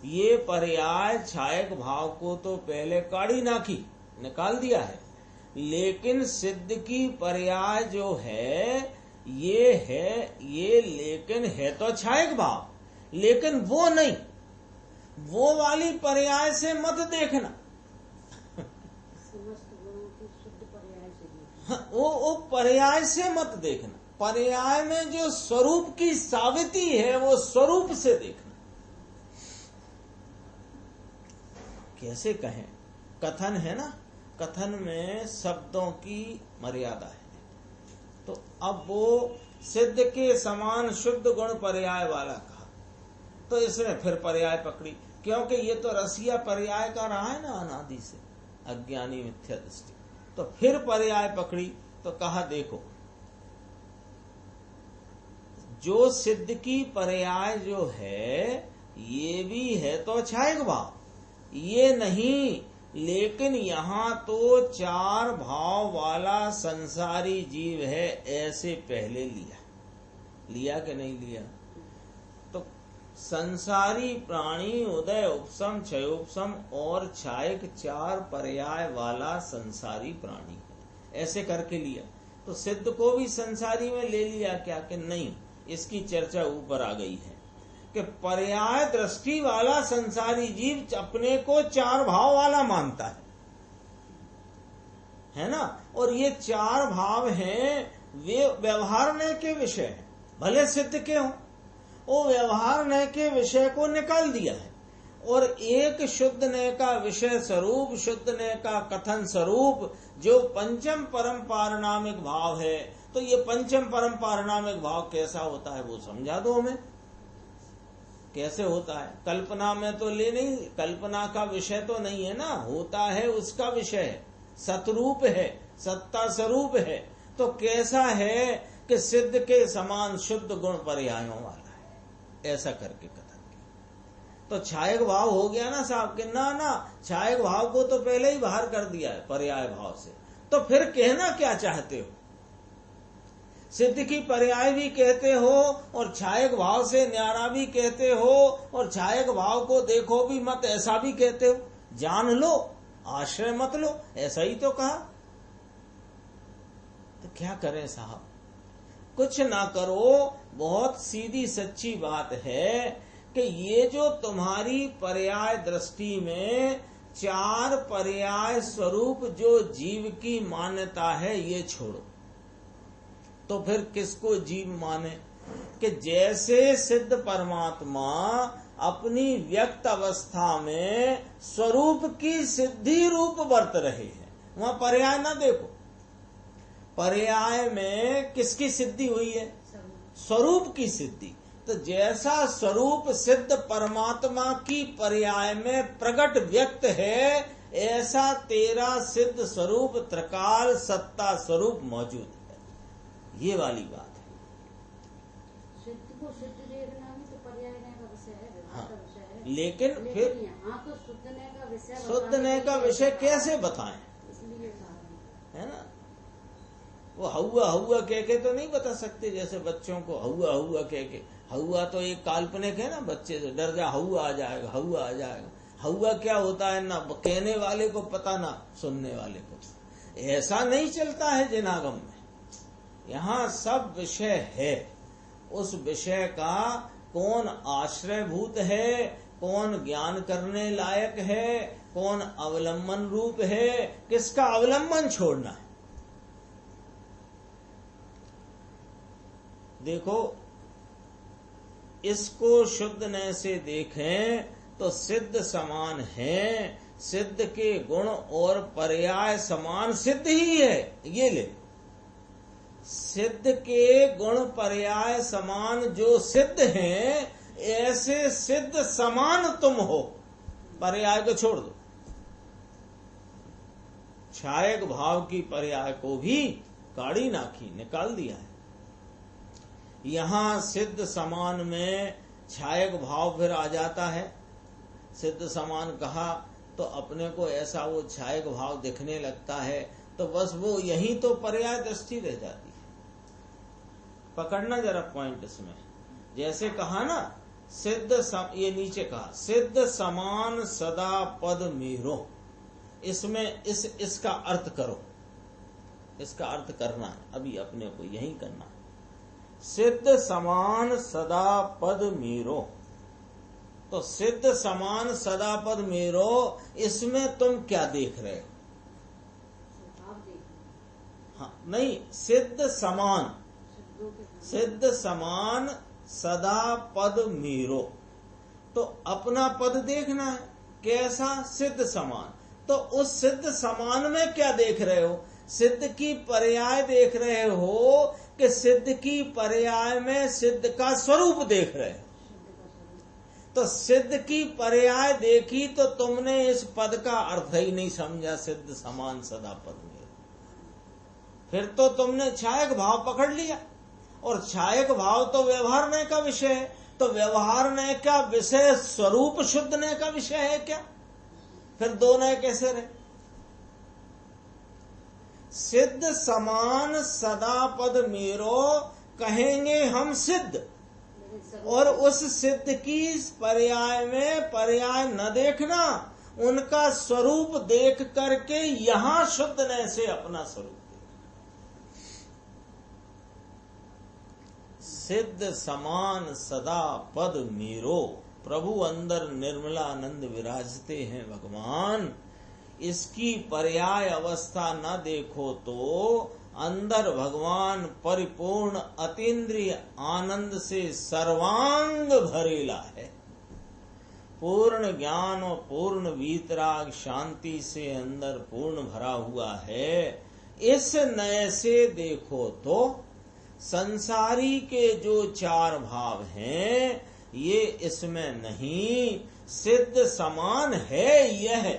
S1: ये पर्याय छायक भाव को तो पहले काढ़ी नाखी निकाल दिया है, लेकिन सिद्ध की पर्याय जो है ये लेकिन है तो छायक भाव, लेकिन वो नहीं, वो वाली पर्याय से मत देखना।
S2: समस्त गुणों की शुद्ध पर्याय से देखना।
S1: वो पर्याय से मत देखना, पर्याय में जो स्वरूप की साविती है वो स्वरूप से देखना। कैसे कहें, कथन है ना, कथन में शब्दों की मर्यादा है, तो अब वो सिद्ध के समान शुद्ध गुण पर्याय वाला कहा, तो इसने फिर पर्याय पकड़ी, क्योंकि ये तो रसिया पर्याय का रहा है ना अनादि से, अज्ञानी मिथ्या दृष्टि, तो फिर पर्याय पकड़ी तो कहा देखो जो सिद्ध की पर्याय जो है ये भी है तो छायक भाव, ये नहीं, लेकिन यहाँ तो 4 भाव वाला संसारी जीव है ऐसे पहले लिया कि नहीं लिया? तो संसारी प्राणी उदय उपसम क्षयोपसम और छायक 4 पर्याय वाला संसारी प्राणी है, ऐसे करके लिया। तो सिद्ध को भी संसारी में ले लिया क्या कि नहीं? इसकी चर्चा ऊपर आ गई है कि पर्याय दृष्टि वाला संसारी जीव अपने को 4 भाव वाला मानता है ना, और ये 4 भाव हैं वे व्यवहार नय के विषय हैं, भले सिद्ध के हों, वो व्यवहार नय के विषय को निकाल दिया है और एक शुद्ध नय का विषय स्वरूप, शुद्ध नय का कथन स्वरूप जो पंचम परम पारिणामिक भाव है। तो ये पंचम परम पारिणामिक भाव कैसा होता है वो समझा दो हमें, कैसे होता है? कल्पना में तो ले नहीं, कल्पना का विषय तो नहीं है ना, होता है उसका विषय है, सतरूप है, सत्ता स्वरूप है। तो कैसा है कि सिद्ध के समान शुद्ध गुण पर्यायों वाला है, ऐसा करके कथन किया। तो छायक भाव हो गया ना साहब कि ना छायक भाव को तो पहले ही बाहर कर दिया है पर्याय भाव से, तो फिर कहना क्या चाहते हो? सिद्ध की पर्याय भी कहते हो और छायक भाव से न्यारा भी कहते हो और छायक भाव को देखो भी मत ऐसा भी कहते हो, जान लो आश्रय मत लो, ऐसा ही तो कहा। तो क्या करें साहब, कुछ ना करो, बहुत सीधी सच्ची बात है कि ये जो तुम्हारी पर्याय दृष्टि में 4 पर्याय स्वरूप जो जीव की मान्यता है ये छोड़ो। तो फिर किसको जीव माने? कि जैसे सिद्ध परमात्मा अपनी व्यक्त अवस्था में स्वरूप की सिद्धि रूप वर्त रहे हैं, वहां पर्याय ना देखो। पर्याय में किसकी सिद्धि हुई है? स्वरूप की सिद्धि। तो जैसा स्वरूप सिद्ध परमात्मा की पर्याय में प्रकट व्यक्त है, ऐसा तेरा सिद्ध स्वरूप त्रिकाल सत्ता स्वरूप मौजूद है। ये वाली बात है।
S2: सिद्ध को सिद्ध देखना भी तो पर्याय नय का विषय है, व्यवहार का विषय है।
S1: लेकिन फिर
S2: यहाँ तो शुद्ध नय का विषय,
S1: शुद्ध नय का विषय कैसे बताएं?
S2: इसलिए कहा
S1: है ना, वो हौआ कह के तो नहीं बता सकते। जैसे बच्चों को हौआ कह के, हौआ तो एक काल्पनिक है ना, बच्चे से डर जा हौआ आ जाएगा, हौआ आ जाएगा। हौआ क्या होता है ना कहने वाले को पता ना सुनने वाले को। ऐसा नहीं चलता है जिनागम में। यहाँ सब विषय है, उस विषय का कौन आश्रयभूत है, कौन ज्ञान करने लायक है, कौन अवलंबन रूप है, किसका अवलंबन छोड़ना है। देखो, इसको शुद्ध नय से देखें तो सिद्ध समान है, सिद्ध के गुण और पर्याय समान सिद्ध ही है। ये ले, सिद्ध के गुण पर्याय समान जो सिद्ध हैं, ऐसे सिद्ध समान तुम हो, पर्याय को छोड़ दो। छायक भाव की पर्याय को भी काढ़ी नाखी, निकाल दिया है। यहां सिद्ध समान में छायक भाव फिर आ जाता है। सिद्ध समान कहा तो अपने को ऐसा वो छायक भाव दिखने लगता है, तो बस वो यही तो पर्याय दृष्टि रह जाती है। पकड़ना जरा पॉइंट इसमें। जैसे कहा ना ये नीचे कहा सिद्ध समान सदा पद मेरो, इसमें इसका अर्थ करो, इसका अर्थ करना है अभी अपने को, यही करना है। सिद्ध समान सदा पद मेरो, तो सिद्ध समान सदा पद मेरो, इसमें तुम क्या देख रहे हो? हाँ नहीं, सिद्ध समान, सिद्ध समान सदा पद मेरो, तो अपना पद देखना है कैसा? सिद्ध समान। तो उस सिद्ध समान में क्या देख रहे हो? सिद्ध की पर्याय देख रहे हो कि सिद्ध की पर्याय में सिद्ध का स्वरूप देख रहे हो? तो सिद्ध की पर्याय देखी तो तुमने इस पद का अर्थ ही नहीं समझा, सिद्ध समान सदा पद मेरो। फिर तो तुमने छायक भाव पकड़ लिया, और छायक भाव तो व्यवहारने का विषय है, तो व्यवहारने का विषय स्वरूप शुद्धने का विषय है क्या? फिर दो नए कैसे रहे? सिद्ध समान सदा पद मेरो कहेंगे हम सिद्ध, और उस सिद्ध की पर्याय में पर्याय न देखना, उनका स्वरूप देख करके यहां शुद्धने से अपना स्वरूप देख। सिद्ध समान सदा पद मेरो, प्रभु अंदर निर्मलानंद विराजते हैं भगवान। इसकी पर्याय अवस्था न देखो तो अंदर भगवान परिपूर्ण अतीन्द्रिय आनंद से सर्वांग भरेला है। पूर्ण ज्ञान और पूर्ण वीतराग शांति से अंदर पूर्ण भरा हुआ है। इस नए से देखो तो संसारी के जो चार भाव हैं ये इसमें नहीं, सिद्ध समान है। यह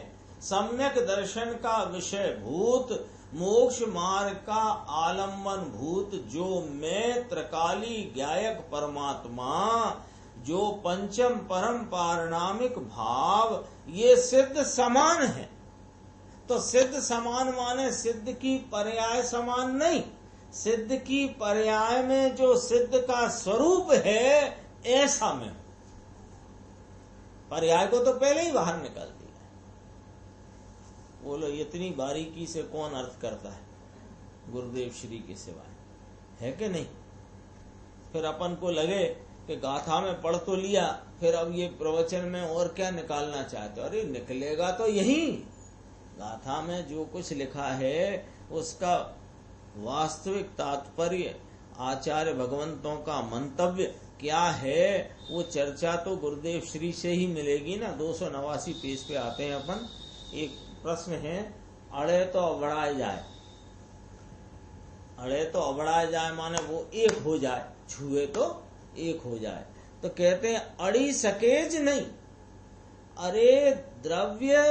S1: सम्यक दर्शन का विषय भूत, मोक्ष मार्ग का आलम्बन भूत जो मैं त्रिकाली ज्ञायक परमात्मा, जो पंचम परम पारणामिक भाव, ये सिद्ध समान है। तो सिद्ध समान माने सिद्ध की पर्याय समान नहीं, सिद्ध की पर्याय में जो सिद्ध का स्वरूप है ऐसा में। पर्याय को तो पहले ही बाहर निकाल दिया। बोलो इतनी बारीकी से कौन अर्थ करता है गुरुदेव श्री के सिवाय, है कि नहीं? फिर अपन को लगे कि गाथा में पढ़ तो लिया, फिर अब ये प्रवचन में और क्या निकालना चाहते हो? अरे निकलेगा तो यही, गाथा में जो कुछ लिखा है उसका वास्तविक तात्पर्य, आचार्य भगवंतों का मंतव्य क्या है, वो चर्चा तो गुरुदेव श्री से ही मिलेगी ना। 289 पेज पे आते हैं अपन। एक प्रश्न है, अड़े तो अबड़ाए जाए, अड़े तो अबड़ाए जाए माने वो एक हो जाए, छुए तो एक हो जाए। तो कहते हैं अड़ी सकेज नहीं, अरे द्रव्य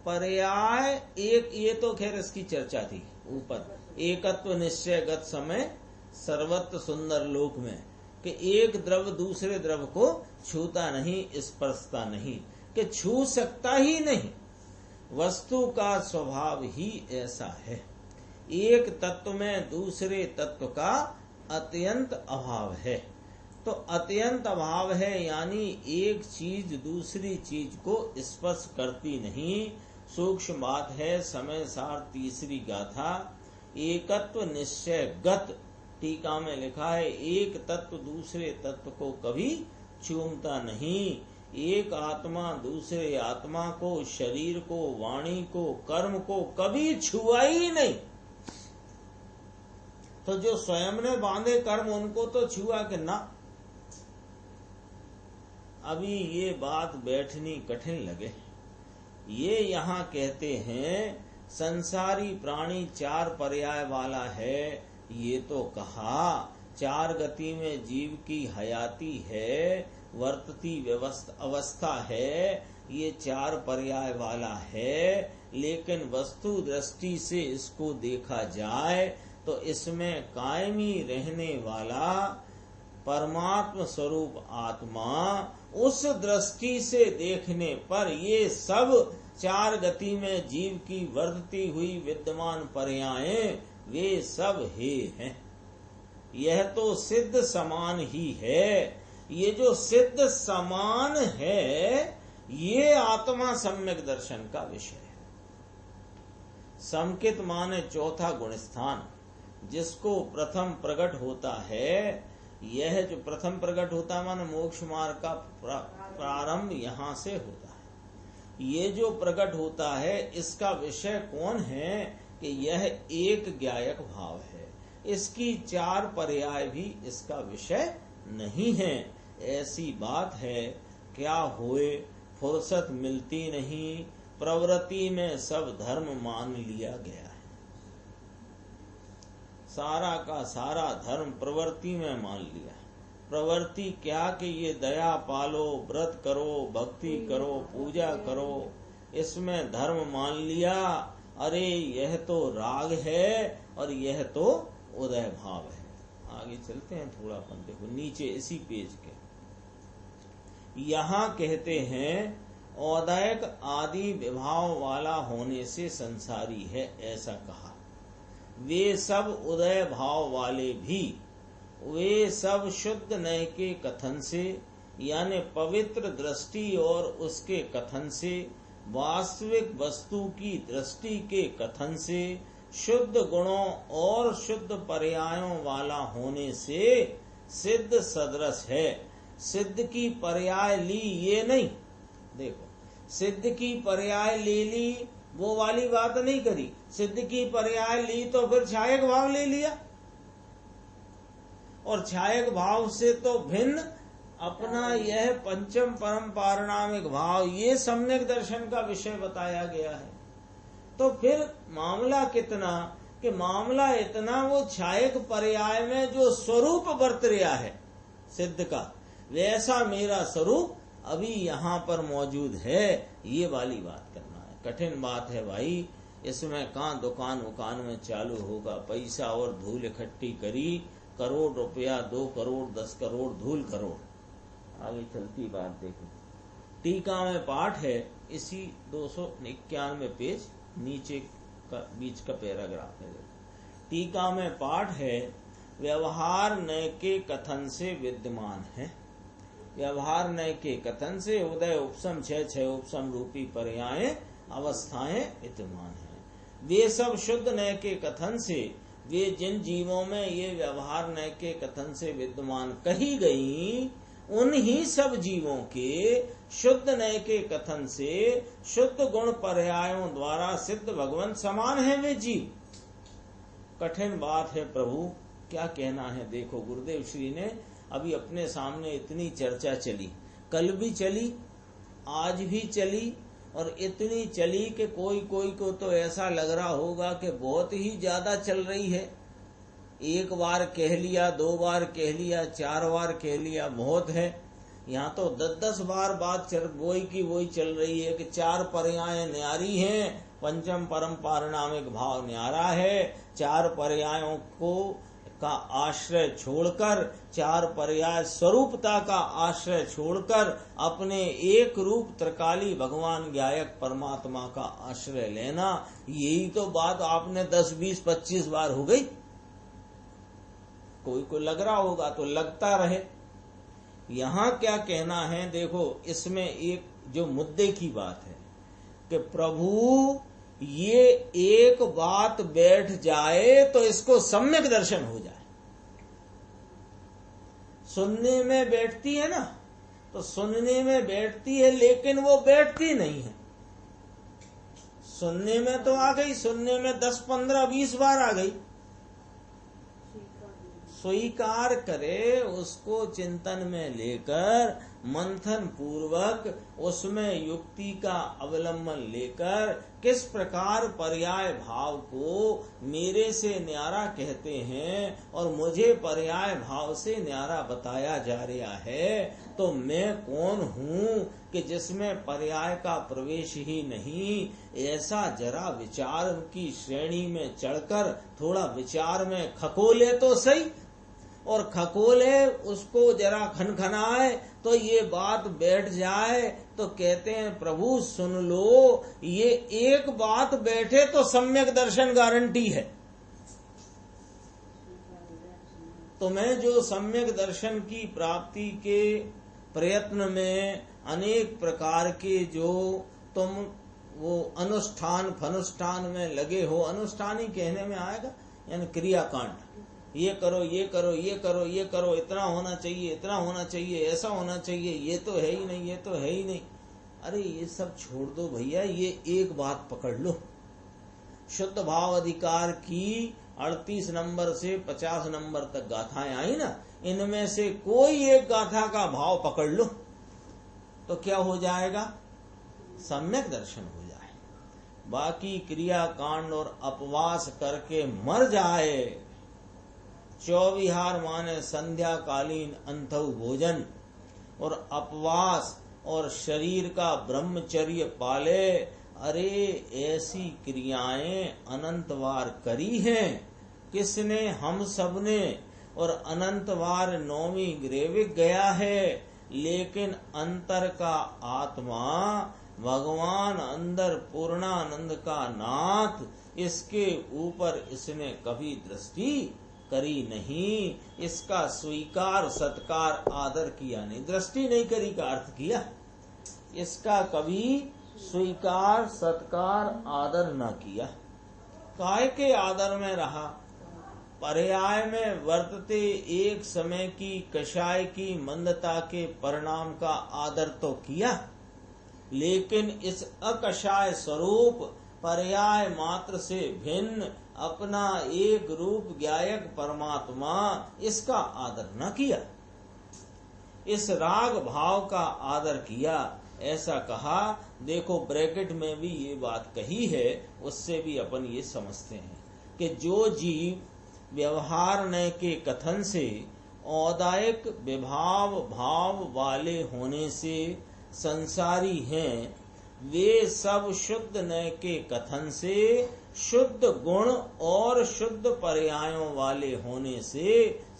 S1: पर्याय एक, ये तो खैर इसकी चर्चा थी ऊपर, एकत्व निश्चयगत समय सर्वत्र सुंदर लोक में, कि एक द्रव्य दूसरे द्रव्य को छूता नहीं, स्पर्शता नहीं, कि छू सकता ही नहीं, वस्तु का स्वभाव ही ऐसा है। एक तत्व में दूसरे तत्व का अत्यंत अभाव है। तो अत्यंत अभाव है यानी एक चीज दूसरी चीज को स्पर्श करती नहीं। सूक्ष्म बात है। समय सार तीसरी गाथा। एकत्व निश्चय गत, टीका में लिखा है, एक तत्व दूसरे तत्व को कभी चूमता नहीं। एक आत्मा दूसरे आत्मा को, शरीर को, वाणी को, कर्म को कभी छुआ ही नहीं। तो जो स्वयं ने बांधे कर्म उनको तो छुआ कि ना। अभी ये बात बैठनी कठिन लगे। ये यहाँ कहते हैं संसारी प्राणी चार पर्याय वाला है। ये तो कहा चार गति में जीव की हयाती है, वर्तती अवस्था है, ये 4 पर्याय वाला है, लेकिन वस्तु दृष्टि से इसको देखा जाए तो इसमें कायमी रहने वाला परमात्म स्वरूप आत्मा, उस दृष्टि से देखने पर ये सब 4 गति में जीव की वर्तती हुई विद्यमान पर्यायें वे सब हे हैं। यह तो सिद्ध समान ही है। ये जो सिद्ध समान है, ये आत्मा सम्यक दर्शन का विषय है। समकित माने चौथा गुणस्थान, जिसको प्रथम प्रकट होता है। यह जो प्रथम प्रकट होता है माने मोक्ष मार्ग का प्रारंभ यहाँ से होता है। ये जो प्रकट होता है, इसका विषय कौन है कि यह एक ज्ञायक भाव है। इसकी 4 पर्याय भी इसका विषय नहीं है। ऐसी बात है, क्या होए फुर्सत मिलती नहीं, प्रवृत्ति में सब धर्म मान लिया गया है। सारा का सारा धर्म प्रवृत्ति में मान लिया। प्रवृत्ति क्या कि ये दया पालो, व्रत करो, भक्ति करो, पूजा करो, इसमें धर्म मान लिया। अरे यह तो राग है और यह तो उदय भाव है। आगे चलते हैं थोड़ा अपन, देखो नीचे इसी पेज के यहाँ कहते हैं, औदयक आदि विभाव वाला होने से संसारी है, ऐसा कहा। वे सब उदय भाव वाले भी, वे सब शुद्ध नय के कथन से, यानी पवित्र दृष्टि और उसके कथन से, वास्तविक वस्तु की दृष्टि के कथन से, शुद्ध गुणों और शुद्ध पर्यायों वाला होने से सिद्ध सदृश है। सिद्ध की पर्याय ली ये नहीं, देखो सिद्ध की पर्याय ले ली वो वाली बात नहीं करी। सिद्ध की पर्याय ली तो फिर छायक भाव ले लिया, और छायक भाव से तो भिन्न अपना यह पंचम परम पारिणामिक भाव, ये सम्यक दर्शन का विषय बताया गया है। तो फिर मामला कितना कि मामला इतना, वो छायक पर्याय में जो स्वरूप बरत रहा है सिद्ध का, वैसा मेरा स्वरूप अभी यहाँ पर मौजूद है, ये वाली बात करना है। कठिन बात है भाई, इसमें कहाँ दुकान उकान में चालू होगा। पैसा और धूल इकट्ठी करी, करोड़ रुपया, 2 करोड़, 10 करोड़, धूल करोड़। आगे चलती बात देखो, टीका में पाठ है इसी 291 पेज नीचे का बीच का पैराग्राफ है। टीका में पाठ है, व्यवहार नय के कथन से विद्यमान है। व्यवहार नय के कथन से उदय उपसम 6 उपसम रूपी पर्याय अवस्थाएं विद्यमान हैं। वे सब शुद्ध नय के कथन से, वे जिन जीवों में ये व्यवहार नय के कथन से विद्यमान कही गई, उन्हीं सब जीवों के शुद्ध नय के कथन से शुद्ध गुण पर्यायों द्वारा सिद्ध भगवंत समान है वे जीव। कठिन बात है प्रभु, क्या कहना है। देखो गुरुदेव श्री ने अभी अपने सामने इतनी चर्चा चली, कल भी चली, आज भी चली, और इतनी चली कि कोई कोई को तो ऐसा लग रहा होगा कि बहुत ही ज्यादा चल रही है। एक बार कह लिया, 2 बार कह लिया, 4 बार कह लिया, बहुत है। यहाँ तो 10-10 बार बात वही की वही चल रही है कि 4 पर्याय न्यारी हैं, पंचम परम पारिणामिक भाव न्यारा है। 4 पर्यायों को का आश्रय छोड़कर, 4 पर्याय स्वरूपता का आश्रय छोड़कर अपने एक रूप त्रिकाली भगवान ज्ञायक परमात्मा का आश्रय लेना, यही तो बात आपने 10, 20, 25 बार हो गई। कोई को लग रहा होगा तो लगता रहे। यहाँ क्या कहना है, देखो इसमें एक जो मुद्दे की बात है कि प्रभु ये एक बात बैठ जाए तो इसको सम्यक दर्शन हो जाए। सुनने में बैठती है ना, तो सुनने में बैठती है, लेकिन वो बैठती नहीं है। सुनने में तो आ गई, सुनने में 10, 15, 20 बार आ गई। स्वीकार करे, उसको चिंतन में लेकर मंथन पूर्वक उसमें युक्ति का अवलंबन लेकर किस प्रकार पर्याय भाव को मेरे से न्यारा कहते हैं और मुझे पर्याय भाव से न्यारा बताया जा रहा है, तो मैं कौन हूँ कि जिसमें पर्याय का प्रवेश ही नहीं। ऐसा जरा विचार की श्रेणी में चढ़कर थोड़ा विचार में खकोले तो सही, और खकोले उसको जरा खनखनाए तो ये बात बैठ जाए, तो कहते हैं प्रभु सुन लो, ये एक बात बैठे तो सम्यक दर्शन गारंटी है। तुम्हें जो सम्यक दर्शन की प्राप्ति के प्रयत्न में अनेक प्रकार के जो तुम वो अनुष्ठान फनुष्ठान में लगे हो, अनुष्ठान ही कहने में आएगा, यानी क्रियाकांड, ये करो ये करो ये करो ये करो, इतना होना चाहिए इतना होना चाहिए, ऐसा होना चाहिए, ये तो है ही नहीं, ये तो है ही नहीं। अरे ये सब छोड़ दो भैया, ये एक बात पकड़ लो। शुद्ध भाव अधिकार की 38 नंबर से 50 नंबर तक गाथाएं आई ना, इनमें से कोई एक गाथा का भाव पकड़ लो तो क्या हो जाएगा, सम्यक दर्शन हो जाए। बाकी क्रिया कांड और अपवास करके मर जाए, चौविहार माने संध्या कालीन अंतव भोजन और अपवास और शरीर का ब्रह्मचर्य पाले, अरे ऐसी क्रियाएं अनंतवार करी हैं किसने, हम सब ने, और अनंतवार नौमी ग्रेविक गया है, लेकिन अंतर का आत्मा भगवान अंदर पूर्णानंद का नाथ, इसके ऊपर इसने कभी दृष्टि करी नहीं, इसका स्वीकार सत्कार आदर किया नहीं। दृष्टि नहीं करी का अर्थ किया, इसका कभी स्वीकार सत्कार आदर न किया। काय के आदर में रहा, पर्याय में वर्तते एक समय की कषाय की मंदता के परिणाम का आदर तो किया, लेकिन इस अकषाय स्वरूप पर्याय मात्र से भिन्न अपना एक रूप ज्ञायक परमात्मा, इसका आदर न किया। इस राग भाव का आदर किया, ऐसा कहा। देखो ब्रैकेट में भी ये बात कही है, उससे भी अपन ये समझते हैं कि जो जीव व्यवहार न के कथन से औदायिक विभाव भाव वाले होने से संसारी हैं, वे सब शुद्ध न के कथन से शुद्ध गुण और शुद्ध पर्यायों वाले होने से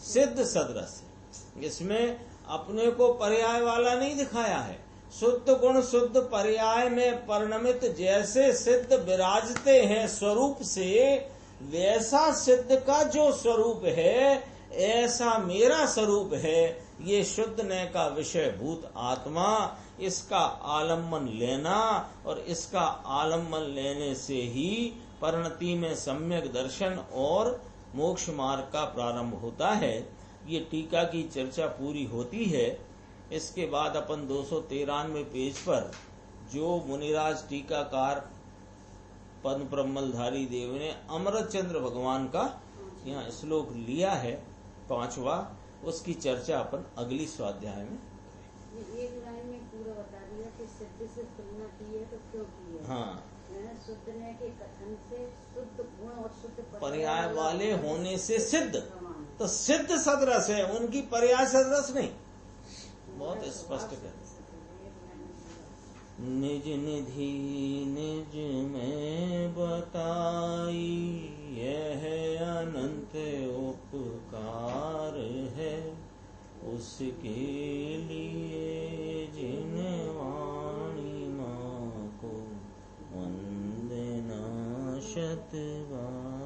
S1: सिद्ध सदृश है। इसमें अपने को पर्याय वाला नहीं दिखाया है, शुद्ध गुण शुद्ध पर्याय में परिणमित जैसे सिद्ध विराजते हैं स्वरूप से, वैसा सिद्ध का जो स्वरूप है ऐसा मेरा स्वरूप है। ये शुद्ध न का विषय भूत आत्मा, इसका आलम्बन लेना और इसका आलम्बन लेने से ही परिणति में सम्यक दर्शन और मोक्ष मार्ग का प्रारंभ होता है। ये टीका की चर्चा पूरी होती है। इसके बाद अपन 293 पेज पर जो मुनिराज टीकाकार पद्म ब्रह्मलधारी देव ने अमरचंद्र भगवान का यहाँ श्लोक लिया है 5वां, उसकी चर्चा अपन अगली स्वाध्याय में।
S2: एक लाइन में पूरा बता दिया कि सिद्ध से तुलना की है तो क्यों की है।
S1: हाँ,
S2: शुद्ध ने के कथन से शुद्ध गुण और शुद्ध
S1: पर्याय वाले होने से सिद्ध, तो सिद्ध सदरस है, उनकी पर्याय सदरस नहीं। बहुत स्पष्ट कर, निज निधि निज में बताई, यह अनंत उपकार है, उसके लिए जिन वाणी माँ को वंदना शतबार।